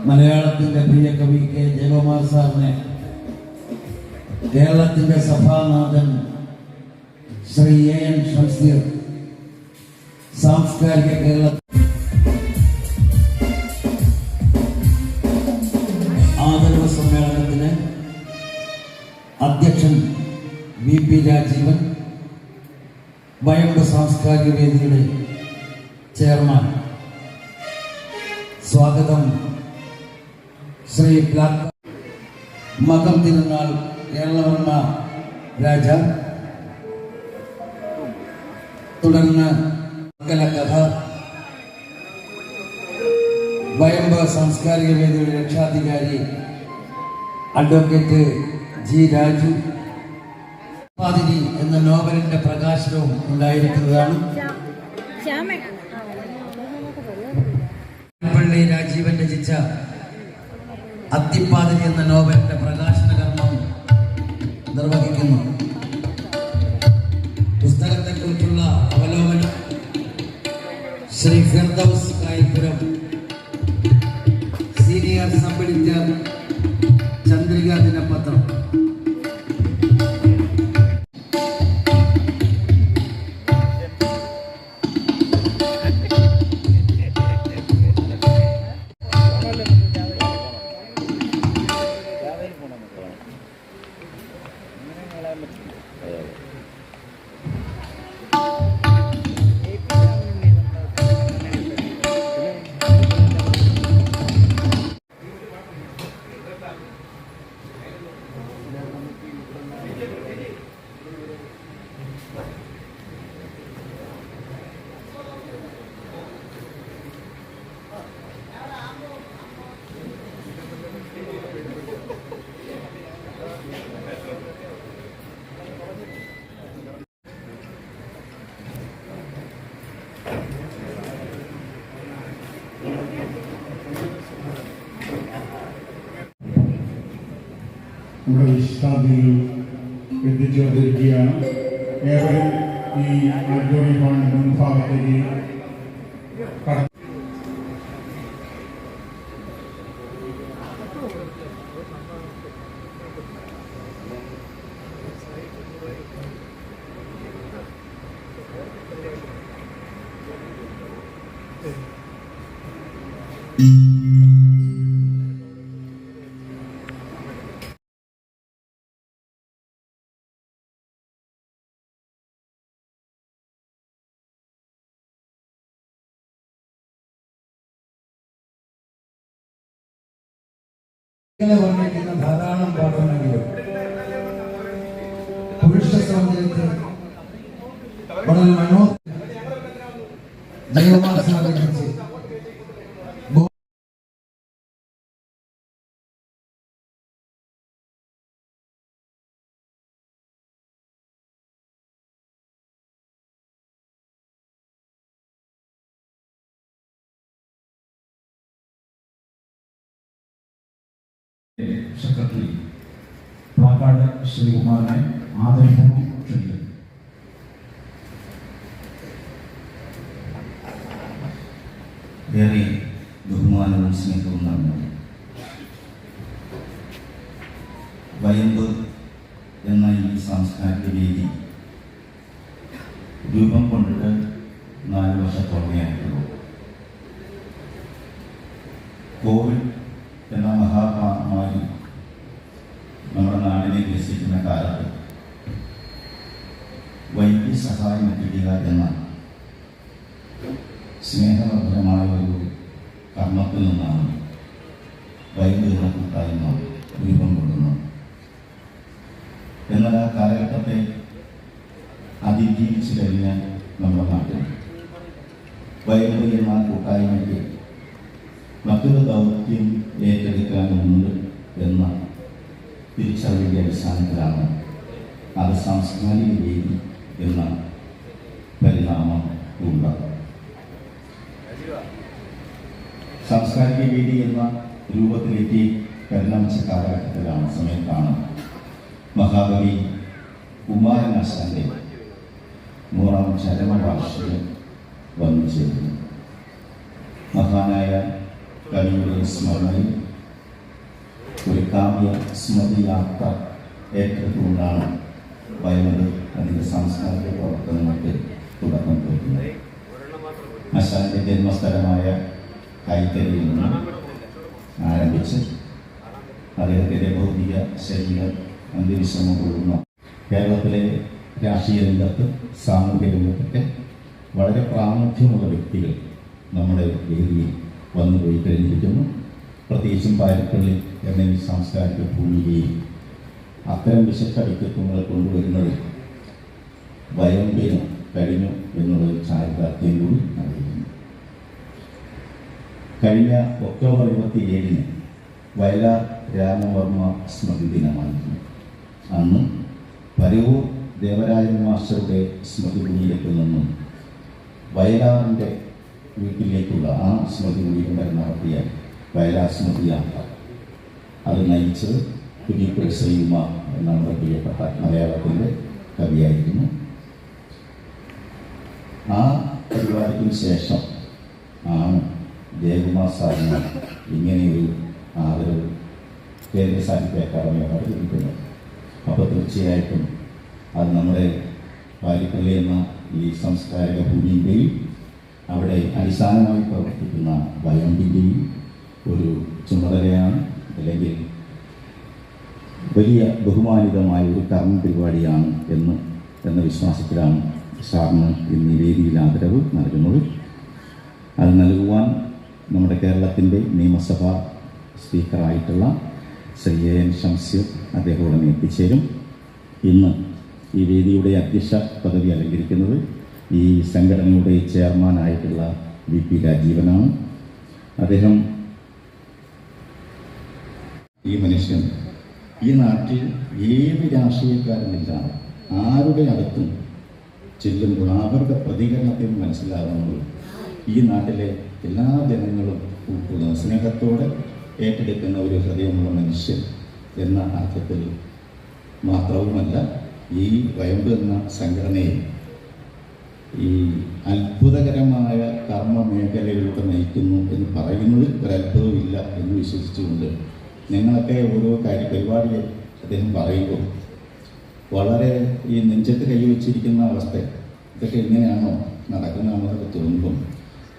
മലയാളത്തിന്റെ പ്രിയ കവി കെ ജയകുമാർ സാറിനെ കേരളത്തിന്റെ സഭാനാഥൻ ശ്രീ എൻ ഷംസീർ സാംസ്കാരിക കേരള ആദരവ സമ്മേളനത്തിന് അധ്യക്ഷൻ VP രാജീവൻ, വയമ്പ് സാംസ്കാരിക വേദിയുടെ ചെയർമാൻ, സ്വാഗതം ശ്രീ ബ്ലാക്ക് മകം തിരുനാൾ കേരളവർമ്മ രാജ, തുടർന്ന് കഥ, വയമ്പ് സാംസ്കാരിക വേദിയുടെ രക്ഷാധികാരി അഡ്വക്കേറ്റ് ജി രാജു, പാതിരി എന്ന നോവലിന്റെ പ്രകാശനവും ഉണ്ടായിരിക്കുന്നതാണ്. പള്ളി രാജീവൻ രചിച്ച അത്തിപ്പാതിരി എന്ന നോവലിന്റെ പ്രകാശന കർമ്മം നിർവഹിക്കുന്നു. പുസ്തകത്തെക്കുറിച്ചുള്ള അവലോകനം Shri Firdous Kayipuram, senior sub editor, Chandrika ദിനപത്രം. നമ്മുടെ വിശാന്തിയിൽ എത്തിച്ചേർന്നിരിക്കുകയാണ്. ഏവരും ഈ ഓഡിറ്റോറിയം ഹാളിന്റെ മുൻഭാഗത്തേക്ക് വർണ്ണിക്കുന്ന ധാരാളം പാട്ടുണ്ടെങ്കിലും പുരുഷ സൗന്ദര്യത്തിൽ വളരെ ജയകുമാർ സാറിനെ കുറിച്ച് സെക്രട്ടറി പ്ലാക്കാട് ശ്രീകുമാറിനെ ആദരപൂർവ്വം ക്ഷണിക്കുന്നു. ഏറെ ബഹുമാനവും സ്നേഹവും നടന്നു വയമ്പ് എന്ന ഈ സാംസ്കാരിക വേദി രൂപം കൊണ്ടിട്ട് 4 വർഷത്തോളമേയായിട്ടുള്ളൂ. കോവിഡ് എന്ന മഹാമാരി നമ്മുടെ നാടിനെ ഗ്രസിക്കുന്ന കാലത്ത് വൈദ്യസഹായം എത്തിക്കുക എന്ന സ്നേഹനിർഭരമായ ഒരു കർമ്മത്തിൽ നിന്നാണ് വൈദ്യ എന്ന കൂട്ടായ്മ രൂപം കൊള്ളുന്നത്. എന്നാൽ ആ കാലഘട്ടത്തെ അതിജീവിച്ചു കഴിഞ്ഞാൽ നമ്മുടെ നാട്ടിൽ വൈദ്യ എന്ന കൂട്ടായ്മയ്ക്ക് മറ്റൊരു ദൗത്യം ഏറ്റെടുക്കാനുണ്ട് എന്ന തിരിച്ചറിവിൻ്റെ അടിസ്ഥാനത്തിലാണ് അത് സാംസ്കാരിക വേദി എന്ന പരിണാമം ഉണ്ടാകുന്നത്. സാംസ്കാരിക വേദി എന്ന രൂപത്തിലേക്ക് പരിണമിച്ച കാലഘട്ടത്തിലാണ് സമയത്താണ് മഹാകവി കുമാരനാശാന്റെ 100ാം ചരമവാർഷികം വന്നു ചേരുന്നു. മഹാനായ കവിയുടെ സ്മരണയിൽ ഒരു കാവ്യ സ്മൃതി യാത്ര ഏറ്റെടുത്തുകൊണ്ടാണ് വയനാട് അതിൻ്റെ സാംസ്കാരിക പ്രവർത്തനങ്ങൾക്ക് തുടക്കം കുറിക്കുന്നത്. ആശാന്റെ ജന്മസ്ഥലമായ കൈത്തരിയിൽ നിന്ന് ആരംഭിച്ച് അദ്ദേഹത്തിൻ്റെ ഭൗതിക ശരീരം അന്ത്യവിശ്രമം കൊള്ളുന്ന കേരളത്തിലെ രാഷ്ട്രീയ രംഗത്ത് സാമൂഹ്യ രംഗത്തൊക്കെ വളരെ പ്രാമുഖ്യമുള്ള വ്യക്തികൾ നമ്മുടെ വേദിയിൽ വന്നുപോയി കഴിഞ്ഞിരിക്കുന്നു. പ്രത്യേകിച്ചും പാരിപ്പള്ളി എന്ന ഈ സാംസ്കാരിക ഭൂമികയിൽ അത്തരം വിശിഷ്ട വ്യക്തിത്വങ്ങൾ കൊണ്ടുവരുന്നത് വയമ്പിന് കഴിഞ്ഞു എന്നുള്ള ചാരിതാർത്ഥ്യം കൂടി അറിയിക്കുന്നു. കഴിഞ്ഞ ഒക്ടോബർ 27-ന് വയലാർ രാമവർമ്മ സ്മൃതി ദിനമായിരുന്നു. അന്ന് പരവൂർ ദേവരാജൻ മാസ്റ്ററുടെ സ്മൃതി കുടീരത്തിൽ നിന്നും വയലാറിൻ്റെ വീട്ടിലേക്കുള്ള ആ സ്മൃതി കുടീരം വരെ നടത്തിയ വയലാർ സ്മൃതി യാത്ര അത് നയിച്ചത് കുഞ്ഞിപ്പുഴ ശ്രീകുമാർ എന്ന നമ്മുടെ പ്രിയപ്പെട്ട മലയാളത്തിൻ്റെ കവിയായിരുന്നു. ആ പരിപാടിക്ക് ശേഷം ആണ് ജയകുമാർ സാറിന് ഇങ്ങനെയൊരു ആദരവ് കേന്ദ്ര സാഹിത്യ അക്കാദമി അവാർഡ് ലഭിക്കുന്നത്. അപ്പോൾ തീർച്ചയായിട്ടും അത് നമ്മുടെ പാരിപ്പള്ളി എന്ന ഈ സാംസ്കാരിക ഭൂമിയുടെയും അവിടെ അടിസ്ഥാനമായി പ്രവർത്തിക്കുന്ന വയമ്പിൻ്റെയും ഒരു ചുമതലയാണ്, അല്ലെങ്കിൽ വലിയ ബഹുമാനിതമായ ഒരു കർമ്മ പരിപാടിയാണ് എന്ന വിശ്വാസത്തിലാണ് സാറിന് ഇന്ന് ഈ വേദിയിൽ ആദരവ് നൽകുന്നത്. അത് നൽകുവാൻ നമ്മുടെ കേരളത്തിൻ്റെ നിയമസഭാ സ്പീക്കറായിട്ടുള്ള ശ്രീ A.N. ഷംസീർ അദ്ദേഹം ഉടനെ എത്തിച്ചേരും. ഇന്ന് ഈ വേദിയുടെ അധ്യക്ഷ പദവി അലങ്കരിക്കുന്നത് ഈ സംഘടനയുടെ ചെയർമാനായിട്ടുള്ള VP രാജീവനാണ്. അദ്ദേഹം ഈ മനുഷ്യൻ ഈ നാട്ടിൽ ഏത് രാഷ്ട്രീയക്കാരനില്ലാതെ ആരുടെ അടുത്തും ചെല്ലുമ്പോൾ അവരുടെ പ്രതികരണത്തിൽ മനസ്സിലാകുന്നത് ഈ നാട്ടിലെ എല്ലാ ജനങ്ങളും ഉൾക്കൊള്ളുന്ന സ്നേഹത്തോടെ ഏറ്റെടുക്കുന്ന ഒരു ഹൃദയമുള്ള മനുഷ്യൻ എന്ന അർത്ഥത്തിൽ മാത്രവുമല്ല, ഈ വയമ്പ് എന്ന സംഘടനയെ ഈ അത്ഭുതകരമായ കർമ്മ മേഖലയിലൂടെ നയിക്കുന്നു എന്ന് പറയുന്നതിൽ ഒരത്ഭുതവും ഇല്ല എന്ന് വിശ്വസിച്ചുകൊണ്ട് ഞങ്ങളൊക്കെ ഓരോ പരിപാടി അദ്ദേഹം പറയുമ്പോൾ വളരെ ഈ നെഞ്ചത്ത് കൈവച്ചിരിക്കുന്ന അവസ്ഥ, ഇതൊക്കെ ഇങ്ങനെയാണോ നടക്കുന്നതാണെന്നൊക്കെ തോന്നുമ്പം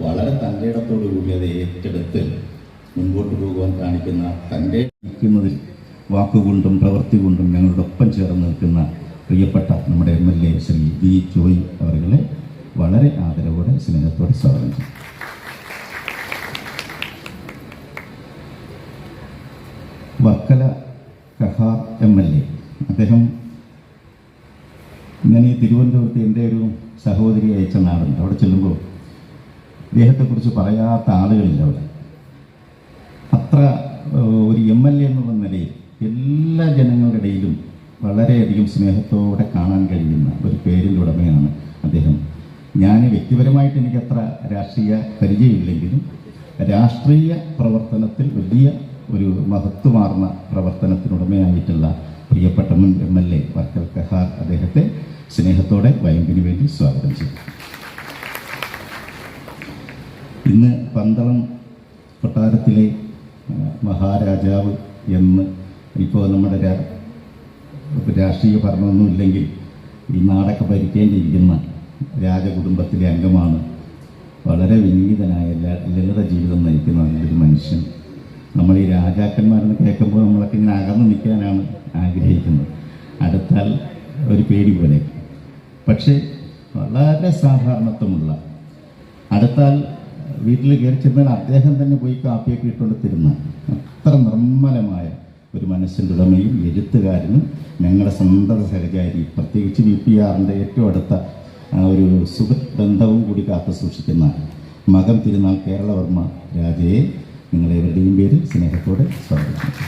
വളരെ തൻ്റെ ഇടത്തോടു കൂടി അത് ഏറ്റെടുത്ത് മുൻപോട്ട് പോകുവാൻ കാണിക്കുന്ന തൻ്റെ നിൽക്കുന്നതിൽ വാക്കുകൊണ്ടും പ്രവൃത്തി കൊണ്ടും ഞങ്ങളുടെ ഒപ്പം ചേർന്ന് നിൽക്കുന്ന പ്രിയപ്പെട്ട നമ്മുടെ MLA ശ്രീ V. ജോയ് അവരെ വളരെ ആദരവോടെ സ്നേഹത്തോടെ സ്വാഗതം ചെയ്യും. വർക്കല കഹാർ MLA അദ്ദേഹം ഇങ്ങനെ തിരുവനന്തപുരത്ത് എൻ്റെ ഒരു സഹോദരി അയച്ച നാടുണ്ട്. അവിടെ ചെല്ലുമ്പോൾ അദ്ദേഹത്തെക്കുറിച്ച് പറയാത്ത ആളുകളില്ല. അവിടെ അത്ര ഒരു MLA എന്നുള്ള നിലയിൽ എല്ലാ ജനങ്ങളുടെ ഇടയിലും വളരെയധികം സ്നേഹത്തോടെ കാണാൻ കഴിയുന്ന ഒരു പേരിൻ്റെ ഉടമയാണ് അദ്ദേഹം. ഞാൻ വ്യക്തിപരമായിട്ട് എനിക്കത്ര രാഷ്ട്രീയ പരിചയമില്ലെങ്കിലും രാഷ്ട്രീയ പ്രവർത്തനത്തിൽ വലിയ ഒരു മഹത്വമാർന്ന പ്രവർത്തനത്തിനുടമയായിട്ടുള്ള പ്രിയപ്പെട്ട മുൻ MLA വർക്കൽ കഹാർ അദ്ദേഹത്തെ സ്നേഹത്തോടെ വയമ്പിന് വേണ്ടി സ്വാഗതം ചെയ്തു. ഇന്ന് പന്തളം കൊട്ടാരത്തിലെ മഹാരാജാവ് എന്ന് ഇപ്പോൾ നമ്മുടെ രാഷ്ട്രീയ ഭരണമൊന്നുമില്ലെങ്കിൽ ഈ നാടൊക്കെ ഭരിക്കേണ്ടിയിരിക്കുന്ന രാജകുടുംബത്തിലെ അംഗമാണ്. വളരെ വിനീതനായ ലളിത ജീവിതം നയിക്കുന്ന നല്ലൊരു മനുഷ്യൻ. നമ്മൾ ഈ രാജാക്കന്മാരെന്ന് കേൾക്കുമ്പോൾ നമ്മളൊക്കെ ഇങ്ങനെ അകന്നു നിൽക്കാനാണ് ആഗ്രഹിക്കുന്നത്, അടുത്താൽ ഒരു പേടി പോലെ. പക്ഷേ വളരെ സാധാരണത്വമുള്ള, അടുത്താൽ വീട്ടിൽ കയറി ചെന്നാൽ അദ്ദേഹം തന്നെ പോയി കാപ്പിയൊക്കെ ഇട്ടുകൊണ്ട് തരുന്ന അത്ര നിർമ്മലമായ ഒരു മനസ്സിൻ്റെ ഉടമയും എഴുത്തുകാരനും ഞങ്ങളുടെ സ്വന്തം സഹചാരി, പ്രത്യേകിച്ച് VPRൻ്റെ ഏറ്റവും അടുത്ത ഒരു സുഹൃത്ത് ബന്ധവും കൂടി കാത്തു സൂക്ഷിക്കുന്ന മകം തിരുനാൾ കേരളവർമ്മ രാജയെ നിങ്ങളെവരുടെയും പേരിൽ സ്നേഹത്തോടെ സ്വാഗതം ചെയ്തു.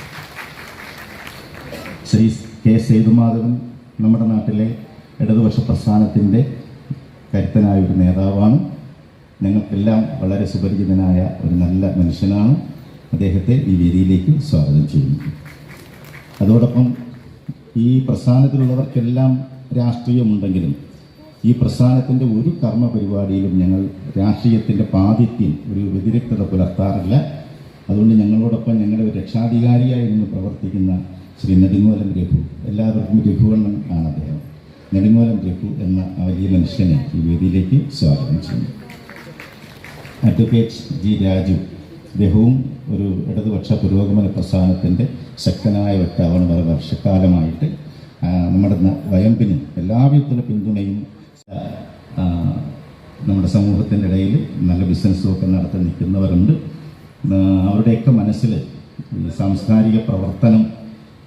ശ്രീ K. സേതുമാധവൻ നമ്മുടെ നാട്ടിലെ ഇടതുപക്ഷ പ്രസ്ഥാനത്തിൻ്റെ കരുത്തനായ ഒരു നേതാവാണ്. ഞങ്ങൾക്കെല്ലാം വളരെ സുപരിചിതനായ ഒരു നല്ല മനുഷ്യനാണ്. അദ്ദേഹത്തെ ഈ വേദിയിലേക്ക് സ്വാഗതം ചെയ്യുന്നു. അതോടൊപ്പം ഈ പ്രസ്ഥാനത്തിലുള്ളവർക്കെല്ലാം രാഷ്ട്രീയമുണ്ടെങ്കിലും ഈ പ്രസ്ഥാനത്തിൻ്റെ ഒരു കർമ്മ പരിപാടിയിലും ഞങ്ങൾ രാഷ്ട്രീയത്തിൻ്റെ പാതിഥ്യം ഒരു വ്യതിരിക്തത പുലർത്താറില്ല. അതുകൊണ്ട് ഞങ്ങളോടൊപ്പം ഞങ്ങളുടെ ഒരു രക്ഷാധികാരിയായി നിന്ന് പ്രവർത്തിക്കുന്ന ശ്രീ നെടുങ്ങോലം രഘു, എല്ലാവർക്കും രഘുവണ്ണൻ ആണ് അദ്ദേഹം. നെടുങ്ങോലം രഘു എന്ന ആ വലിയ മനുഷ്യനെ ഈ വേദിയിലേക്ക് സ്വാഗതം ചെയ്യുന്നു. അഡ്വക്കേറ്റ് ജി രാജു, അദ്ദേഹവും ഒരു ഇടതുപക്ഷ പുരോഗമന പ്രസ്ഥാനത്തിൻ്റെ ശക്തനായ വക്താവാണ്. വളരെ വർഷക്കാലമായിട്ട് നമ്മുടെ വയമ്പിന് എല്ലാവിധത്തിലുള്ള പിന്തുണയും നമ്മുടെ സമൂഹത്തിൻ്റെ ഇടയിൽ നല്ല ബിസിനസ്സും ഒക്കെ നടത്തി നിൽക്കുന്നവരുണ്ട്. അവരുടെയൊക്കെ മനസ്സിൽ ഈ സാംസ്കാരിക പ്രവർത്തനം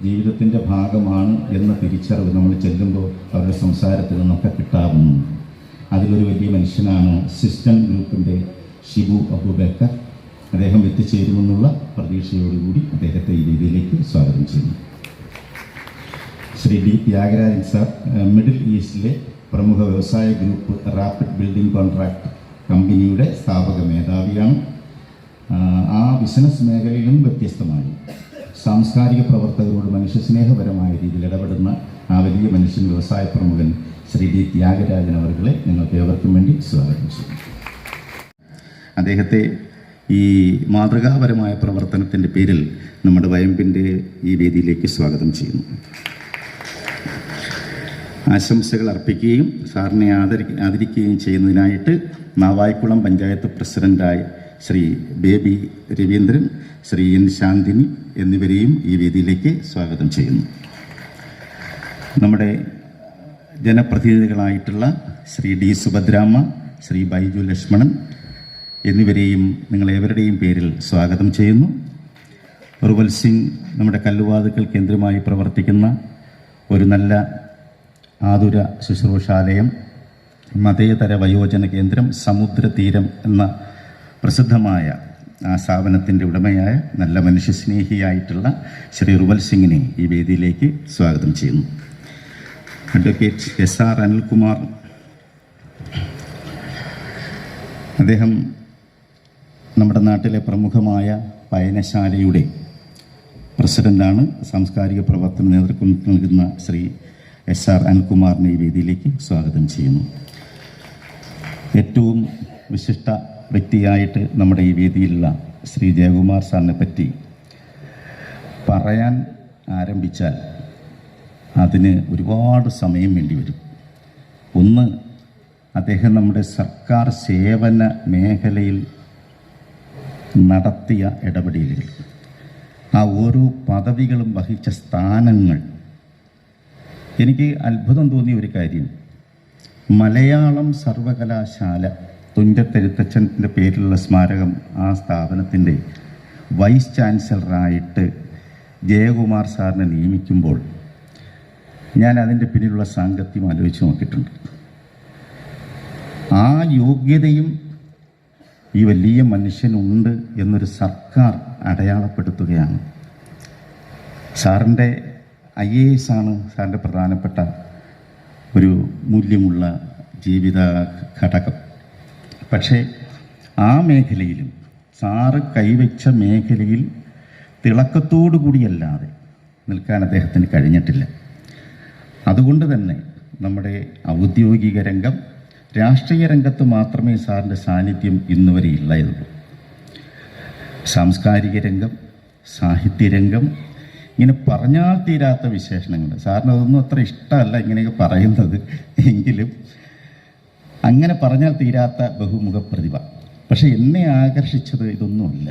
ജീവിതത്തിൻ്റെ ഭാഗമാണ് എന്ന തിരിച്ചറിവ് നമ്മൾ ചെല്ലുമ്പോൾ അവരുടെ സംസാരത്തിൽ നിന്നൊക്കെ കിട്ടാവുന്നുണ്ട്. അതിലൊരു വലിയ മനുഷ്യനാണ് സിസ്റ്റം ഗ്രൂപ്പിൻ്റെ ഷിബു അബൂബക്കർ. അദ്ദേഹം എത്തിച്ചേരുമെന്നുള്ള പ്രതീക്ഷയോടുകൂടി അദ്ദേഹത്തെ ഈ രീതിയിലേക്ക് സ്വാഗതം ചെയ്യുന്നു. Shri D Thyagarajan sir, middle ഈസ്റ്റിലെ പ്രമുഖ വ്യവസായ ഗ്രൂപ്പ് റാപ്പിഡ് ബിൽഡിംഗ് കോൺട്രാക്ട് കമ്പനിയുടെ സ്ഥാപക മേധാവിയാണ്. ആ ബിസിനസ് മേഖലയിലും വ്യത്യസ്തമായി സാംസ്കാരിക പ്രവർത്തകരോട് മനുഷ്യസ്നേഹപരമായ രീതിയിൽ ഇടപെടുന്ന ആ വലിയ മനുഷ്യൻ, വ്യവസായ പ്രമുഖൻ ശ്രീ ഡി ത്യാഗരാജൻ അവർകളെ നിങ്ങൾക്ക് ഏവർക്കും വേണ്ടി സ്വാഗതം ചെയ്യുന്നു. അദ്ദേഹത്തെ ഈ മാതൃകാപരമായ പ്രവർത്തനത്തിൻ്റെ പേരിൽ നമ്മുടെ വയമ്പിൻ്റെ ഈ വേദിയിലേക്ക് സ്വാഗതം ചെയ്യുന്നു. ആശംസകൾ അർപ്പിക്കുകയും സാറിനെ ആദരിക്കുകയും ചെയ്യുന്നതിനായിട്ട് നാവായിക്കുളം പഞ്ചായത്ത് പ്രസിഡൻ്റായ ശ്രീ ബേബി രവീന്ദ്രൻ, ശ്രീ എൻ ശാന്തിനി എന്നിവരെയും ഈ വേദിയിലേക്ക് സ്വാഗതം ചെയ്യുന്നു. നമ്മുടെ ജനപ്രതിനിധികളായിട്ടുള്ള ശ്രീ ഡി സുഭദ്രാമ്മ, ശ്രീ ബൈജു ലക്ഷ്മണൻ എന്നിവരെയും നിങ്ങളേവരുടെയും പേരിൽ സ്വാഗതം ചെയ്യുന്നു. റുവൽ സിംഗ് നമ്മുടെ കല്ലുവാതുക്കൽ കേന്ദ്രമായി പ്രവർത്തിക്കുന്ന ഒരു നല്ല ആതുര ശുശ്രൂഷാലയം, മതേതര വയോജന കേന്ദ്രം സമുദ്രതീരം എന്ന പ്രസിദ്ധമായ ആ സ്ഥാപനത്തിൻ്റെ ഉടമയായ നല്ല മനുഷ്യസ്നേഹിയായിട്ടുള്ള ശ്രീ റുവൽ സിംഗിനെ ഈ വേദിയിലേക്ക് സ്വാഗതം ചെയ്യുന്നു. അഡ്വക്കേറ്റ് SR അനിൽകുമാർ, അദ്ദേഹം നമ്മുടെ നാട്ടിലെ പ്രമുഖമായ വായനശാലയുടെ പ്രസിഡൻ്റാണ്. സാംസ്കാരിക പ്രവർത്തന നേതൃത്വം നൽകുന്ന ശ്രീ SR അനിൽകുമാറിനെ ഈ വേദിയിലേക്ക് സ്വാഗതം ചെയ്യുന്നു. ഏറ്റവും വിശിഷ്ട വ്യക്തിയായിട്ട് നമ്മുടെ ഈ വേദിയിലുള്ള ശ്രീ ജയകുമാർ സാറിനെ പറ്റി പറയാൻ ആരംഭിച്ചാൽ അതിന് ഒരുപാട് സമയം വേണ്ടി വരും. ഒന്ന്, അദ്ദേഹം നമ്മുടെ സർക്കാർ സേവന മേഖലയിൽ നടത്തിയ ഇടപെടലുകൾ, ആ ഓരോ പദവികളും വഹിച്ച സ്ഥാനങ്ങൾ. എനിക്ക് അത്ഭുതം തോന്നിയ ഒരു കാര്യം, മലയാളം സർവകലാശാല തുഞ്ചത്തെഴുത്തച്ഛൻ്റെ പേരിലുള്ള സ്മാരകം, ആ സ്ഥാപനത്തിൻ്റെ വൈസ് ചാൻസലറായിട്ട് ജയകുമാർ സാറിനെ നിയമിക്കുമ്പോൾ ഞാൻ അതിൻ്റെ പിന്നിലുള്ള സാങ്കത്യം ആലോചിച്ച് നോക്കിയിട്ടുണ്ട്. ആ യോഗ്യതയും ഈ വലിയ മനുഷ്യനുണ്ട് എന്നൊരു സർക്കാർ അടയാളപ്പെടുത്തുകയാണ്. സാറിൻ്റെ IAS ആണ് സാറിൻ്റെ പ്രധാനപ്പെട്ട ഒരു മൂല്യമുള്ള ജീവിത ഘടകം. പക്ഷേ ആ മേഖലയിലും സാറ് കൈവച്ച മേഖലയിൽ തിളക്കത്തോടു കൂടിയല്ലാതെ നിൽക്കാൻ അദ്ദേഹത്തിന് കഴിഞ്ഞിട്ടില്ല. അതുകൊണ്ട് തന്നെ നമ്മുടെ ഔദ്യോഗിക രംഗം, രാഷ്ട്രീയ രംഗത്ത് മാത്രമേ സാറിൻ്റെ സാന്നിധ്യം ഇന്നുവരെ ഇല്ലായുള്ളൂ. സാംസ്കാരിക രംഗം, സാഹിത്യരംഗം, ഇങ്ങനെ പറഞ്ഞാൽ തീരാത്ത വിശേഷണങ്ങൾ. സാറിന് അതൊന്നും അത്ര ഇഷ്ടമല്ല ഇങ്ങനെയൊക്കെ പറയുന്നത്, എങ്കിലും അങ്ങനെ പറഞ്ഞാൽ തീരാത്ത ബഹുമുഖ പ്രതിഭ. പക്ഷെ എന്നെ ആകർഷിച്ചത് ഇതൊന്നുമല്ല.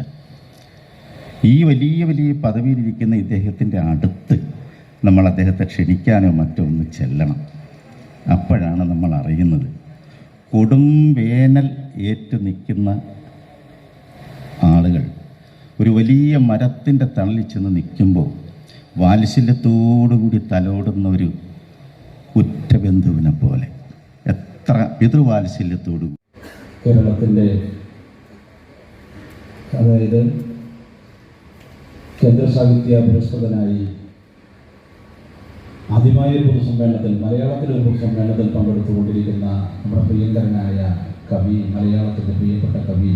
ഈ വലിയ വലിയ പദവിയിലിരിക്കുന്ന ഇദ്ദേഹത്തിൻ്റെ അടുത്ത് നമ്മൾ അദ്ദേഹത്തെ ക്ഷണിക്കാനോ മറ്റോ ഒന്ന് ചെല്ലണം. അപ്പോഴാണ് നമ്മൾ അറിയുന്നത് കൊടും വേനൽ ഏറ്റു നിൽക്കുന്ന ആളുകൾ ഒരു വലിയ മരത്തിൻ്റെ തണലിൽ ചെന്ന് നിൽക്കുമ്പോൾ വാത്സല്യത്തോടുകൂടി തലോടുന്ന ഒരു ഉറ്റബന്ധുവിനെ പോലെ, എത്ര പിതൃവാത്സല്യത്തോടു കേരളത്തിൻ്റെ, അതായത് കേന്ദ്ര സാഹിത്യ പുരസ്കൃതനായി ആദ്യമായ ഒരു പൊതുസമ്മേളനത്തിൽ, മലയാളത്തിലെ ഒരു പൊതുസമ്മേളനത്തിൽ പങ്കെടുത്തുകൊണ്ടിരിക്കുന്ന നമ്മുടെ പ്രിയങ്കരനായ കവി, മലയാളത്തിൻ്റെ പ്രിയപ്പെട്ട കവി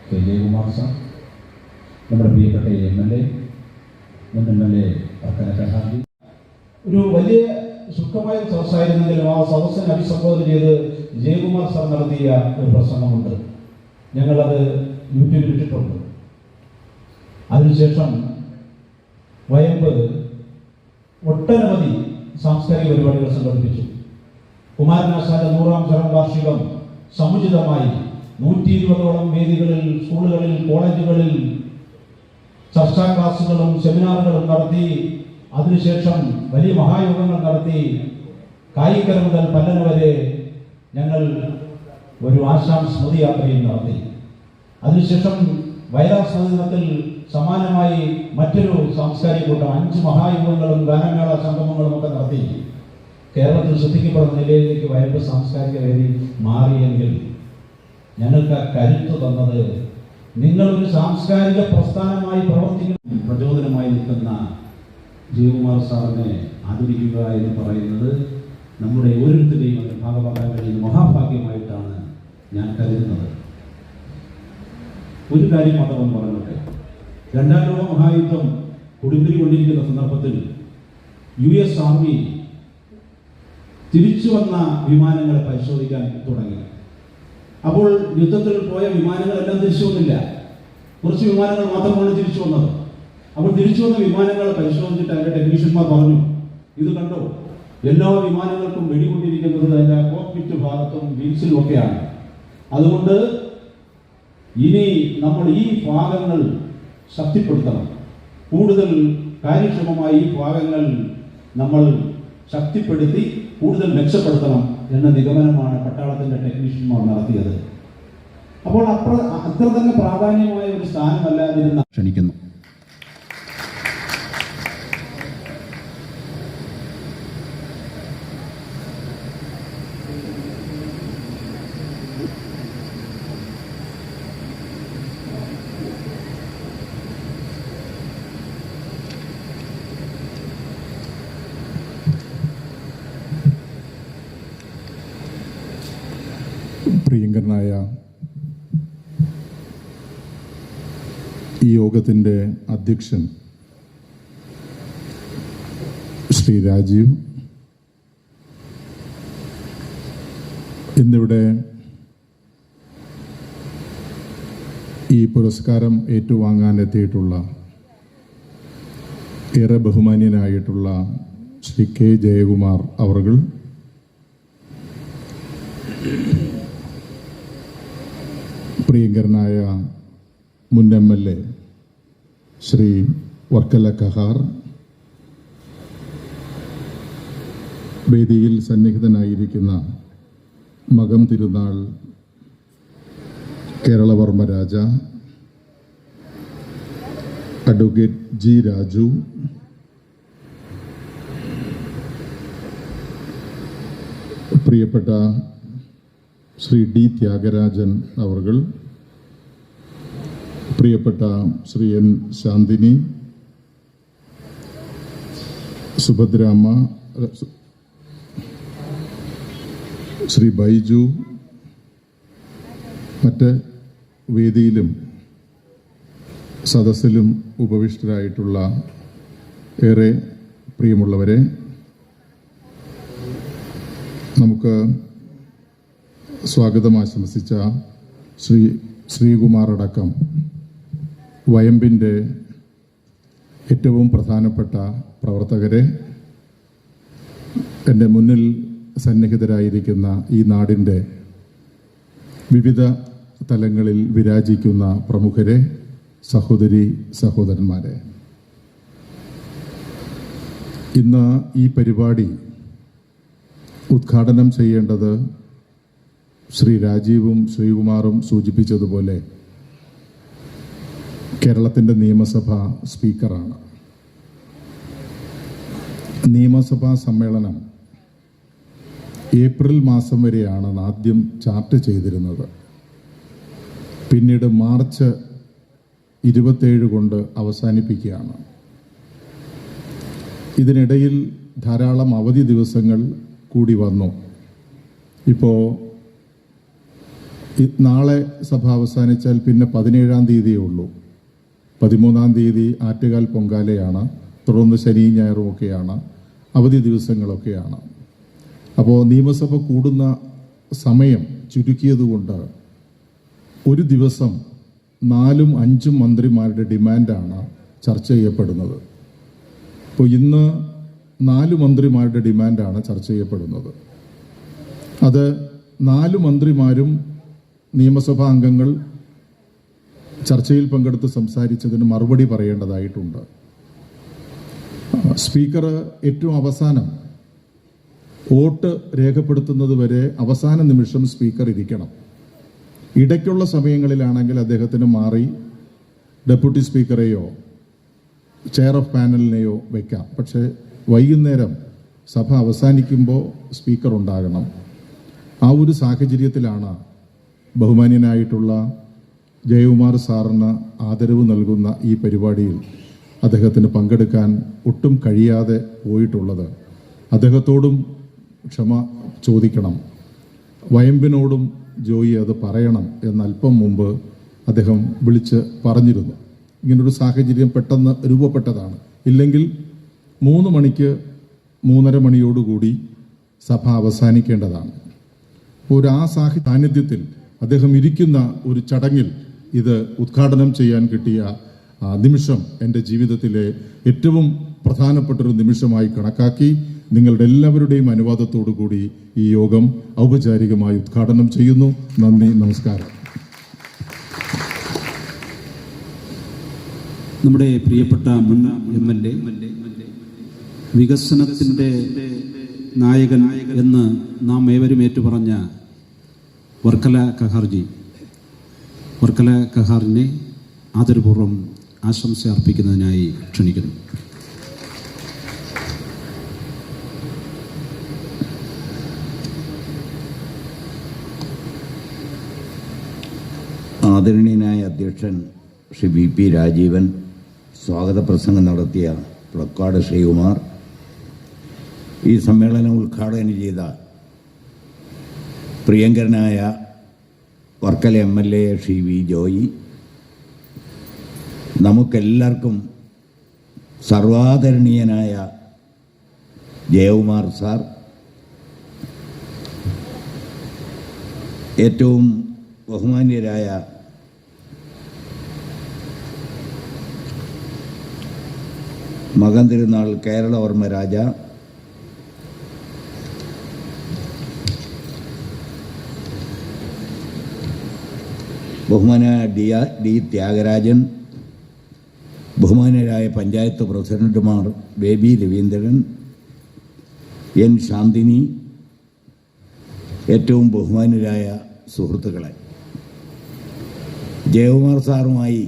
കെ ജയകുമാർ സാർ, നമ്മുടെ പ്രിയപ്പെട്ട MLA, മുൻ MLA കനകഹാദി. ഒരു വലിയ സുഖമായ സദസ്സായിരുന്നെങ്കിലും ആ സദസ്സിനെ അഭിസംബോധന ചെയ്ത് ജയകുമാർ സാർ നടത്തിയ ഒരു പ്രസംഗമുണ്ട്. ഞങ്ങളത് യൂട്യൂബിൽ ഇട്ടിട്ടുണ്ട്. അതിനുശേഷം വയമ്പ് ഒട്ടനവധി സാംസ്കാരിക പരിപാടികൾ സംഘടിപ്പിച്ചു. കുമാരനാശാന്റെ 100-ാം ചരമവാർഷികം സമുചിതമായി 120ഓളം വേദികളിൽ, സ്കൂളുകളിൽ, കോളേജുകളിൽ ചർച്ചാ ക്ലാസുകളും സെമിനാറുകളും നടത്തി. അതിനുശേഷം വലിയ മഹായോഗങ്ങൾ നടത്തി. കായിക്കര മുതൽ പല്ലന വരെ ഞങ്ങൾ ഒരു ആശാം സ്മൃതി യാത്രയും നടത്തി. അതിനുശേഷം വയലാർ സ്മൃതി ദിനത്തിൽ സമാനമായി മറ്റൊരു സാംസ്കാരിക കൂട്ടം 5 മഹായുഗങ്ങളും ഗാനമേള സംഗമങ്ങളും ഒക്കെ നടത്തി. കേരളത്തിൽ ശ്രദ്ധിക്കപ്പെടുന്ന നിലയിലേക്ക് വയമ്പ് സാംസ്കാരിക വേദി മാറിയെങ്കിൽ ഞങ്ങൾക്ക് ആ കരുത്ത് തന്നത് നിങ്ങളൊരു സാംസ്കാരിക പ്രസ്ഥാനമായി പ്രവർത്തിക്കുന്ന പ്രചോദനമായി നിൽക്കുന്ന ജയകുമാർ സാറിനെ ആദരിക്കുക എന്ന് പറയുന്നത് നമ്മുടെ ഓരോരുത്തരുടെയും അതിൻ്റെ ഭാഗമാകാൻ കഴിയുന്ന മഹാഭാഗ്യമായിട്ടാണ് ഞാൻ കരുതുന്നത്. ഒരു കാര്യം മാത്രം പറഞ്ഞോട്ടെ. 2ാം ലോക മഹായുദ്ധം കൊടുമ്പിരിക്കൊണ്ടിരിക്കുന്ന സന്ദർഭത്തിൽ US ആർമി തിരിച്ചു വന്ന വിമാനങ്ങളെ പരിശോധിക്കാൻ തുടങ്ങി. അപ്പോൾ യുദ്ധത്തിൽ പോയ വിമാനങ്ങളെല്ലാം തിരിച്ചു വന്നില്ല. കുറച്ച് വിമാനങ്ങൾ മാത്രമാണ് തിരിച്ചു വന്നത്. അപ്പോൾ തിരിച്ചു വന്ന വിമാനങ്ങളെ പരിശോധിച്ചിട്ട് അതിൻ്റെ ടെക്നീഷ്യന്മാർ പറഞ്ഞു, ഇത് കണ്ടോ, എല്ലാ വിമാനങ്ങൾക്കും വെടികൊണ്ടിരിക്കുന്നത് അതിൻ്റെ കോക്പിറ്റ് ഭാഗത്തും വീൽസിലും ഒക്കെയാണ്. അതുകൊണ്ട് ഇനി നമ്മൾ ഈ ഭാഗങ്ങൾ ശക്തിപ്പെടുത്തണം, കൂടുതൽ കാര്യക്ഷമമായി ഈ ഭാഗങ്ങൾ നമ്മൾ ശക്തിപ്പെടുത്തി കൂടുതൽ മെച്ചപ്പെടുത്തണം എന്ന നിഗമനമാണ് പട്ടാളത്തിൻ്റെ ടെക്നീഷ്യന്മാർ നടത്തിയത്. അപ്പോൾ അത്ര തന്നെ പ്രാധാന്യമായ ഒരു സ്ഥാനമല്ലാതിരുന്ന ക്ഷണിക്കുന്നു. പ്രിയങ്കരനായ ഈ യോഗത്തിൻ്റെ അധ്യക്ഷൻ ശ്രീ രാജീവ്, ഇന്നിവിടെ ഈ പുരസ്കാരം ഏറ്റുവാങ്ങാൻ എത്തിയിട്ടുള്ള ഏറെ ബഹുമാന്യനായിട്ടുള്ള ശ്രീ കെ ജയകുമാർ അവർകൾ, പ്രിയങ്കരനായ മുൻ MLA ശ്രീ വർക്കല കഹാർ, വേദിയിൽ സന്നിഹിതനായിരിക്കുന്ന മകം തിരുനാൾ കേരളവർമ്മ രാജ, അഡ്വക്കേറ്റ് ജി രാജു, പ്രിയപ്പെട്ട ശ്രീ ഡി ത്യാഗരാജൻ അവർകൾ, പ്രിയപ്പെട്ട ശ്രീ N ശാന്തിനി, സുഭദ്രാമ്മ, ശ്രീ ബൈജു, മറ്റ് വേദിയിലും സദസ്സിലും ഉപവിഷ്ടരായിട്ടുള്ള ഏറെ പ്രിയമുള്ളവരെ, നമുക്ക് സ്വാഗതം ആശംസിച്ച ശ്രീകുമാർ അടക്കം വയമ്പിൻ്റെ ഏറ്റവും പ്രധാനപ്പെട്ട പ്രവർത്തകരെ, എൻ്റെ മുന്നിൽ സന്നിഹിതരായിരിക്കുന്ന ഈ നാടിൻ്റെ വിവിധ തലങ്ങളിൽ വിരാജിക്കുന്ന പ്രമുഖരെ, സഹോദരി സഹോദരന്മാരെ, ഇന്ന് ഈ പരിപാടി ഉദ്ഘാടനം ചെയ്യേണ്ടത് ശ്രീ രാജീവും ശ്രീകുമാറും സൂചിപ്പിച്ചതുപോലെ കേരളത്തിൻ്റെ നിയമസഭാ സ്പീക്കറാണ്. നിയമസഭാ സമ്മേളനം ഏപ്രിൽ മാസം വരെയാണ് ആദ്യം ചാർട്ട് ചെയ്തിരുന്നത്. പിന്നീട് മാർച്ച് 27 കൊണ്ട് അവസാനിപ്പിക്കുകയാണ്. ഇതിനിടയിൽ ധാരാളം അവധി ദിവസങ്ങൾ കൂടി വന്നു. ഇപ്പോൾ നാളെ സഭ അവസാനിച്ചാൽ പിന്നെ 17-ാം തീയതിയേ ഉള്ളൂ. 13-ാം തീയതി ആറ്റുകാൽ പൊങ്കാലയാണ്, തുടർന്ന് ശനി ഞായറും ഒക്കെയാണ്, അവധി ദിവസങ്ങളൊക്കെയാണ്. അപ്പോൾ നിയമസഭ കൂടുന്ന സമയം ചുരുക്കിയതുകൊണ്ട് ഒരു ദിവസം 4ഉം 5ഉം മന്ത്രിമാരുടെ ഡിമാൻഡാണ് ചർച്ച ചെയ്യപ്പെടുന്നത്. ഇപ്പോൾ ഇന്ന് 4 മന്ത്രിമാരുടെ ഡിമാൻഡാണ് ചർച്ച ചെയ്യപ്പെടുന്നത്. അത് 4 മന്ത്രിമാരും നിയമസഭാ അംഗങ്ങൾ ചർച്ചയിൽ പങ്കെടുത്ത് സംസാരിച്ചതിന് മറുപടി പറയേണ്ടതായിട്ടുണ്ട്. സ്പീക്കർ ഏറ്റവും അവസാനം വോട്ട് രേഖപ്പെടുത്തുന്നത് വരെ അവസാന നിമിഷം സ്പീക്കർ ഇരിക്കണം. ഇടയ്ക്കുള്ള സമയങ്ങളിലാണെങ്കിൽ അദ്ദേഹത്തിന് മാറി ഡെപ്യൂട്ടി സ്പീക്കറെയോ ചെയർ ഓഫ് പാനലിനെയോ വയ്ക്കാം. പക്ഷേ വൈകുന്നേരം സഭ അവസാനിക്കുമ്പോൾ സ്പീക്കർ ഉണ്ടാകണം. ആ ഒരു സാഹചര്യത്തിലാണ് ബഹുമാന്യനായിട്ടുള്ള ജയകുമാർ സാറിന് ആദരവ് നൽകുന്ന ഈ പരിപാടിയിൽ അദ്ദേഹത്തിന് പങ്കെടുക്കാൻ ഒട്ടും കഴിയാതെ പോയിട്ടുള്ളത്. അദ്ദേഹത്തോടും ക്ഷമ ചോദിക്കണം. വയമ്പിനോടും ജോയി അത് പറയണം എന്നല്പം മുമ്പ് അദ്ദേഹം വിളിച്ച് പറഞ്ഞിരുന്നു. ഇങ്ങനൊരു സാഹചര്യം പെട്ടെന്ന് രൂപപ്പെട്ടതാണ്. ഇല്ലെങ്കിൽ 3 മണിക്ക് 3:30 മണിയോടുകൂടി സഭ അവസാനിക്കേണ്ടതാണ്. ഒരു ആ സാന്നിധ്യത്തിൽ അദ്ദേഹം ഇരിക്കുന്ന ഒരു ചടങ്ങിൽ ഇത് ഉദ്ഘാടനം ചെയ്യാൻ കിട്ടിയ നിമിഷം എൻ്റെ ജീവിതത്തിലെ ഏറ്റവും പ്രധാനപ്പെട്ടൊരു നിമിഷമായി കണക്കാക്കി നിങ്ങളുടെ എല്ലാവരുടെയും അനുവാദത്തോടു കൂടി ഈ യോഗം ഔപചാരികമായി ഉദ്ഘാടനം ചെയ്യുന്നു. നന്ദി, നമസ്കാരം. നമ്മുടെ പ്രിയപ്പെട്ട മുൻ MLA, വികസനത്തിൻ്റെ നായകൻ എന്ന് നാം ഏവരും ഏറ്റുപറഞ്ഞ വർക്കല കഹാറിനെ ആദരപൂർവ്വം ആശംസ അർപ്പിക്കുന്നതിനായി ക്ഷണിക്കുന്നു. ആദരണീയനായ അധ്യക്ഷൻ ശ്രീ VP രാജീവൻ, സ്വാഗത പ്രസംഗം നടത്തിയ പ്ലക്കാട് ശ്രീകുമാർ, ഈ സമ്മേളനം ഉദ്ഘാടനം ചെയ്ത പ്രിയങ്കരനായ വർക്കല MLA ശ്രീ V ജോയി, നമുക്കെല്ലാവർക്കും സർവാദരണീയനായ ജയകുമാർ സാർ, ഏറ്റവും ബഹുമാന്യരായ മകൻ തിരുനാൾ കേരളവർമ്മ രാജ, ബഹുമാനായ ഡി ത്യാഗരാജൻ, ബഹുമാനരായ പഞ്ചായത്ത് പ്രസിഡന്റുമാർ ബേബി രവീന്ദ്രൻ, N ശാന്തിനി, ഏറ്റവും ബഹുമാനരായ സുഹൃത്തുക്കളെ, ജയകുമാർ സാറുമായി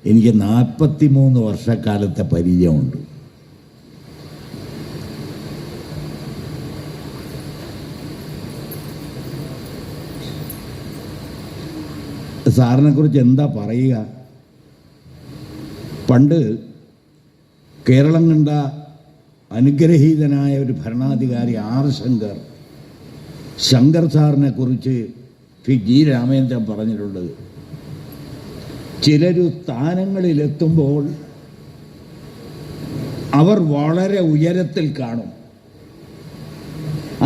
എനിക്ക് 43 വർഷക്കാലത്തെ പരിചയമുണ്ട്. സാറിനെ കുറിച്ച് എന്താ പറയുക? പണ്ട് കേരളം കണ്ട അനുഗ്രഹീതനായ ഒരു ഭരണാധികാരി R ശങ്കർ സാറിനെ കുറിച്ച് G രാമേന്ദ്രൻ പറഞ്ഞിട്ടുണ്ട്. ചിലരു സ്ഥാനങ്ങളിലെത്തുമ്പോൾ അവർ വളരെ ഉയരത്തിൽ കാണും.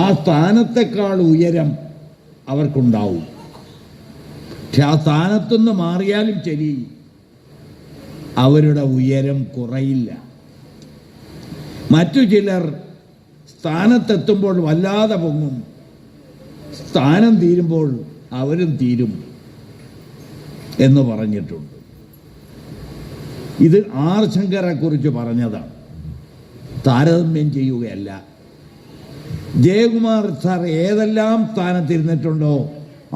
ആ സ്ഥാനത്തെക്കാൾ ഉയരം അവർക്കുണ്ടാവും. പക്ഷെ ആ സ്ഥാനത്തുനിന്ന് മാറിയാലും ശരി, അവരുടെ ഉയരം കുറയില്ല. മറ്റു ചിലർ സ്ഥാനത്തെത്തുമ്പോൾ വല്ലാതെ പൊങ്ങും, സ്ഥാനം തീരുമ്പോൾ അവരും തീരും എന്ന് പറഞ്ഞിട്ടുണ്ട്. ഇത് R ശങ്കറെ കുറിച്ച് പറഞ്ഞതാണ്, താരതമ്യം ചെയ്യുകയല്ല. ജയകുമാർ സാർ ഏതെല്ലാം സ്ഥാനത്തിരുന്നിട്ടുണ്ടോ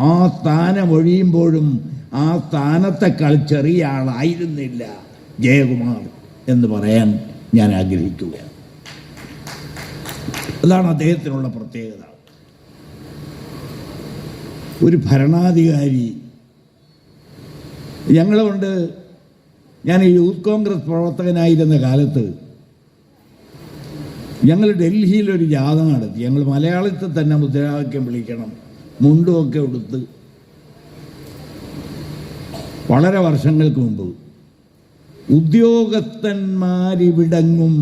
ആ സ്ഥാനം ഒഴിയുമ്പോഴും ആ സ്ഥാനത്തെക്കാൾ ചെറിയ ആളായിരുന്നില്ല ജയകുമാർ എന്ന് പറയാൻ ഞാൻ ആഗ്രഹിക്കുകയാണ്. അതാണ് അദ്ദേഹത്തിനുള്ള പ്രത്യേകത. ഒരു ഭരണാധികാരി, ഞങ്ങളുകൊണ്ട്, ഞാൻ യൂത്ത് കോൺഗ്രസ് പ്രവർത്തകനായിരുന്ന കാലത്ത് ഞങ്ങൾ ഡൽഹിയിലൊരു ജാഥ നടത്തി. ഞങ്ങൾ മലയാളത്തിൽ തന്നെ മുദ്രാവാക്യം വിളിക്കണം, മുണ്ടുമൊക്കെ ഉടുത്ത്, വളരെ വർഷങ്ങൾക്ക് മുമ്പ്. ഉദ്യോഗസ്ഥന്മാരിവിടങ്ങും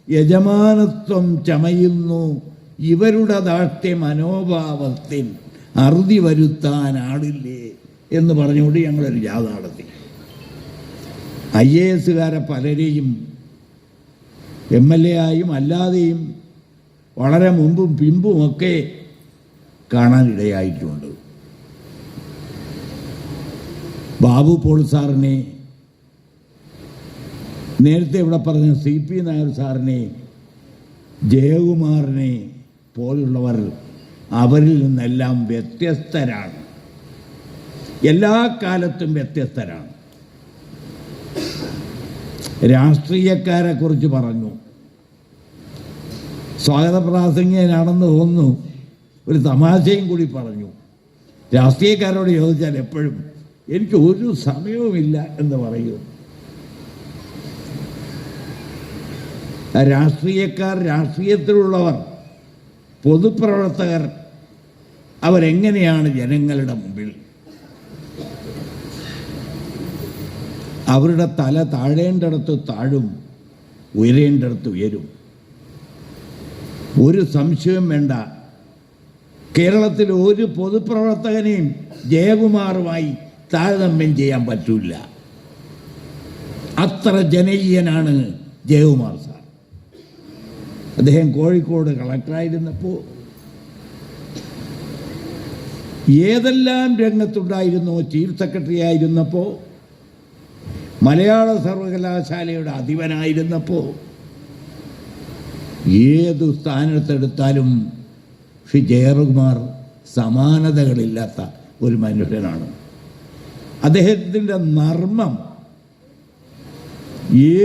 യജമാനത്വം ചമയുന്നു, ഇവരുടെ ദാഷ്ട്യ മനോഭാവത്തിൽ അറുതി വരുത്താനാടില്ലേ എന്ന് പറഞ്ഞുകൊണ്ട് ഞങ്ങളൊരു ജാഥ നടത്തി. IAS പലരെയും MLA ആയും അല്ലാതെയും വളരെ മുമ്പും പിമ്പുമൊക്കെ കാണാനിടയായിട്ടുണ്ട്. ബാബു പോൾ സാറിനെ, നേരത്തെ ഇവിടെ പറഞ്ഞ CP നായർ സാറിനെ, ജയകുമാറിനെ പോലുള്ളവർ അവരിൽ നിന്നെല്ലാം വ്യത്യസ്തരാണ്. എല്ലാ കാലത്തും വ്യത്യസ്തരാണ്. രാഷ്ട്രീയക്കാരെ കുറിച്ച് പറഞ്ഞു. സ്വാഗത പ്രാസംഗികനാണെന്ന് തോന്നുന്നു. ഒരു തമാശയും കൂടി പറഞ്ഞു. രാഷ്ട്രീയക്കാരോട് ചോദിച്ചാൽ എപ്പോഴും എനിക്ക് ഒരു സമയവുമില്ല എന്ന് പറയൂ. രാഷ്ട്രീയക്കാർ, രാഷ്ട്രീയത്തിലുള്ളവർ, പൊതുപ്രവർത്തകർ അവരെങ്ങനെയാണ് ജനങ്ങളുടെ മുമ്പിൽ? അവരുടെ തല താഴേണ്ടിടത്ത് താഴും, ഉയരേണ്ടിടത്ത് ഉയരും. ഒരു സംശയവും വേണ്ട. കേരളത്തിൽ ഒരു പൊതുപ്രവർത്തകനെയും ജയകുമാറുമായി താരതമ്യം ചെയ്യാൻ പറ്റില്ല. അത്ര ജനകീയനാണ് ജയകുമാർ സാർ. അദ്ദേഹം കോഴിക്കോട് കളക്ടറായിരുന്നപ്പോൾ ഏതെല്ലാം രംഗത്തുണ്ടായിരുന്നോ, ചീഫ് സെക്രട്ടറി ആയിരുന്നപ്പോൾ, മലയാള സർവകലാശാലയുടെ അധിപനായിരുന്നപ്പോൾ, ഏതു സ്ഥാനത്തെടുത്താലും ശ്രീ ജയകുമാർ സമാനതകളില്ലാത്ത ഒരു മനുഷ്യനാണ്. അദ്ദേഹത്തിൻ്റെ നർമ്മം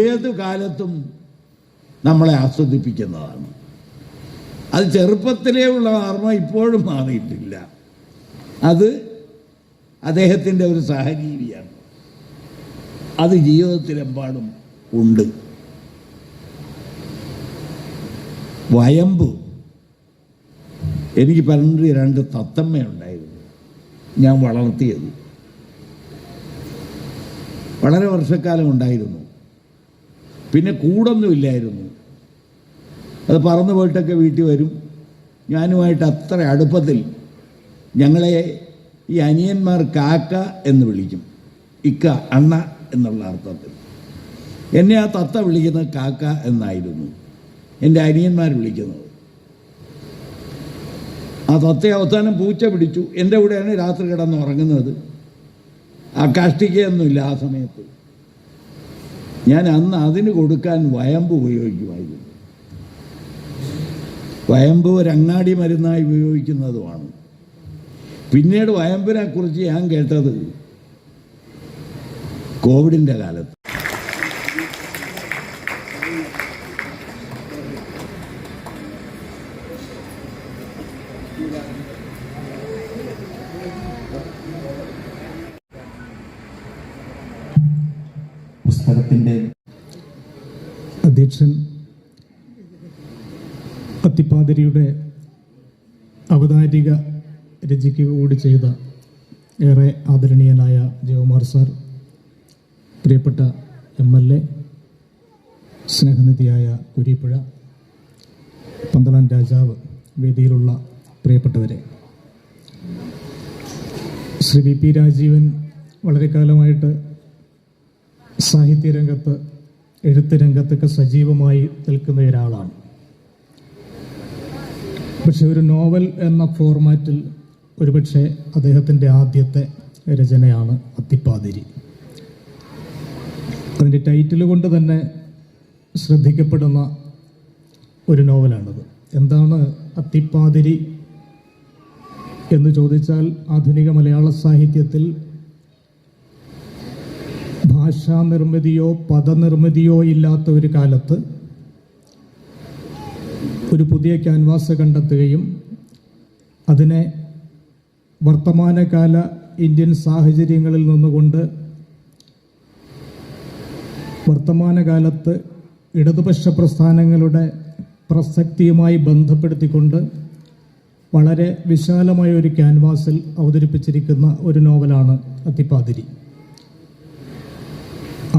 ഏതു കാലത്തും നമ്മളെ ആസ്വദിപ്പിക്കുന്നതാണ്. അത് ചെറുപ്പത്തിലേ ഉള്ള നർമ്മം ഇപ്പോഴും മാറിയിട്ടില്ല. അത് അദ്ദേഹത്തിൻ്റെ ഒരു സഹജീവിയാണ്. അത് ജീവിതത്തിലെമ്പാടും ഉണ്ട്. വയമ്പ്, എനിക്ക് പണ്ട് 2 തത്തമ്മയുണ്ടായിരുന്നു, ഞാൻ വളർത്തിയത്. വളരെ വർഷക്കാലം ഉണ്ടായിരുന്നു. പിന്നെ കൂടൊന്നുമില്ലായിരുന്നു. അത് പറന്നു പോയിട്ടൊക്കെ വീട്ടിൽ വരും. ഞാനുമായിട്ട് അത്ര അടുപ്പത്തിൽ ഞങ്ങളെ ഈ അനിയന്മാർ കാക്ക എന്ന് വിളിക്കും. ഇക്ക, അണ്ണ എന്നുള്ള അർത്ഥത്തിൽ. എന്നെ ആ തത്ത വിളിക്കുന്നത് കാക്ക എന്നായിരുന്നു എൻ്റെ അനിയന്മാർ വിളിക്കുന്നത്. ആ തത്തയെ അവസാനം പൂച്ച പിടിച്ചു. എൻ്റെ കൂടെയാണ് രാത്രി കിടന്ന് ഉറങ്ങുന്നത്. ആ കാഷ്ടികയൊന്നുമില്ല ആ സമയത്ത്. ഞാൻ അന്ന് അതിന് കൊടുക്കാൻ വയമ്പ് ഉപയോഗിക്കുമായിരുന്നു. വയമ്പ് ഒരു അങ്ങാടി മരുന്നായി ഉപയോഗിക്കുന്നതുമാണ്. പിന്നീട് വയമ്പിനെ കുറിച്ച് ഞാൻ കേട്ടത് കോവിഡിൻ്റെ കാലത്ത്. പുസ്തകത്തിൻ്റെ അധ്യക്ഷൻ അത്തിപ്പാതിരിയുടെ അവതാരിക രചിക്കുക കൂടി ചെയ്ത ഏറെ ആദരണീയനായ ജയകുമാർ സാർ, പ്രിയപ്പെട്ട MLA, സ്നേഹനിധിയായ കുരീപ്പുഴ, പന്തളാൻ രാജാവ്, വേദിയിലുള്ള പ്രിയപ്പെട്ടവരെ, ശ്രീ VP രാജീവൻ വളരെ കാലമായിട്ട് സാഹിത്യരംഗത്ത്, എഴുത്ത് രംഗത്തൊക്കെ സജീവമായി നിൽക്കുന്ന ഒരാളാണ്. പക്ഷെ ഒരു നോവൽ എന്ന ഫോർമാറ്റിൽ ഒരുപക്ഷെ അദ്ദേഹത്തിൻ്റെ ആദ്യത്തെ രചനയാണ് അത്തിപ്പാതിരി. അതിൻ്റെ ടൈറ്റിൽ കൊണ്ട് തന്നെ ശ്രദ്ധിക്കപ്പെടുന്ന ഒരു നോവലാണത്. എന്താണ് അത്തിപ്പാതിരി എന്ന് ചോദിച്ചാൽ, ആധുനിക മലയാള സാഹിത്യത്തിൽ ഭാഷാ നിർമ്മിതിയോ പദനിർമ്മിതിയോ ഇല്ലാത്ത ഒരു കാലത്ത് ഒരു പുതിയ ക്യാൻവാസ് കണ്ടെത്തുകയും അതിനെ വർത്തമാനകാല ഇന്ത്യൻ സാഹചര്യങ്ങളിൽ നിന്നുകൊണ്ട് വർത്തമാനകാലത്ത് ഇടതുപക്ഷ പ്രസ്ഥാനങ്ങളുടെ പ്രസക്തിയുമായി ബന്ധപ്പെടുത്തിക്കൊണ്ട് വളരെ വിശാലമായ ഒരു ക്യാൻവാസിൽ അവതരിപ്പിച്ചിരിക്കുന്ന ഒരു നോവലാണ് അത്തിപ്പാതിരി.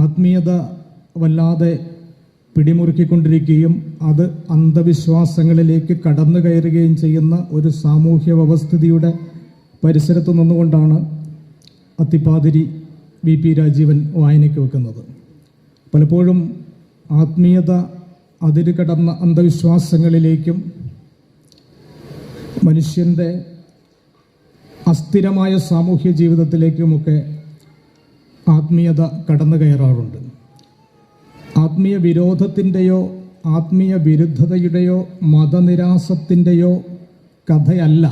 ആത്മീയത വല്ലാതെ പിടിമുറുക്കിക്കൊണ്ടിരിക്കുകയും അത് അന്ധവിശ്വാസങ്ങളിലേക്ക് കടന്നു കയറുകയും ചെയ്യുന്ന ഒരു സാമൂഹ്യ വ്യവസ്ഥിതിയുടെ പരിസരത്ത് നിന്നുകൊണ്ടാണ് അത്തിപ്പാതിരി VP രാജീവൻ വായനയ്ക്ക് വെക്കുന്നത്. പലപ്പോഴും ആത്മീയത അതിരുകടന്ന അന്ധവിശ്വാസങ്ങളിലേക്കും മനുഷ്യൻ്റെ അസ്ഥിരമായ സാമൂഹ്യ ജീവിതത്തിലേക്കുമൊക്കെ ആത്മീയത കടന്നു കയറാറുണ്ട്. ആത്മീയ വിരോധത്തിൻ്റെയോ ആത്മീയ വിരുദ്ധതയുടെയോ മതനിരാസത്തിൻ്റെയോ കഥയല്ല